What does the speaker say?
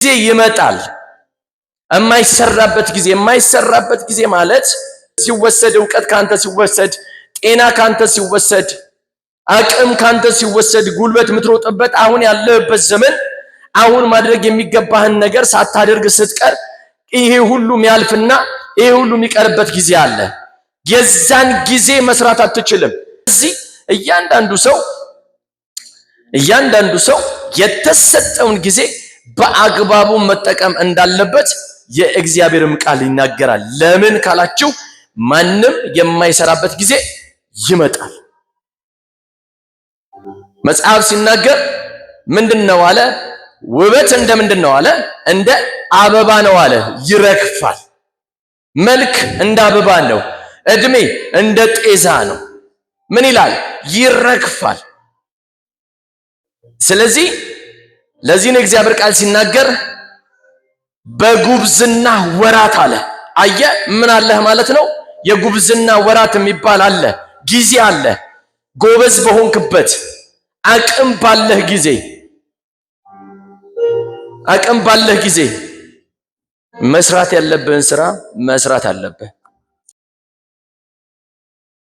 ጊዜ ይመጣል። የማይሰራበት ጊዜ ማለት ሲወሰድ፣ ዕውቀት ካንተ ሲወሰድ፣ ጤና ካንተ ሲወሰድ፣ አቅም ካንተ ሲወሰድ፣ ጉልበት ምትሮጥበት አሁን ያለህበት ዘመን አሁን ማድረግ የሚገባህን ነገር ሳታደርግ ስትቀር ይሄ ሁሉ የሚያልፍና ይሄ ሁሉ የሚቀርበት ጊዜ አለ። የዛን ጊዜ መስራት አትችልም። እዚህ እያንዳንዱ ሰው የተሰጠውን ጊዜ በአግባቡ መጠቀም እንዳለበት የእግዚአብሔርም ቃል ይናገራል። ለምን ካላችሁ ማንም የማይሰራበት ጊዜ ይመጣል። መጽሐፍ ሲናገር ምንድነው አለ? ውበት እንደ ምንድነው አለ? እንደ አበባ ነው አለ፣ ይረግፋል። መልክ እንደ አበባ ነው፣ እድሜ እንደ ጤዛ ነው። ምን ይላል? ይረግፋል። ስለዚህ ለዚህ ነው እግዚአብሔር ቃል ሲናገር በጉብዝና ወራት አለ። አየ ምን አለህ ማለት ነው? የጉብዝና ወራት የሚባል አለ፣ ጊዜ አለ። ጎበዝ በሆንክበት አቅም ባለህ ጊዜ መስራት ያለብህን ስራ መስራት አለብህ።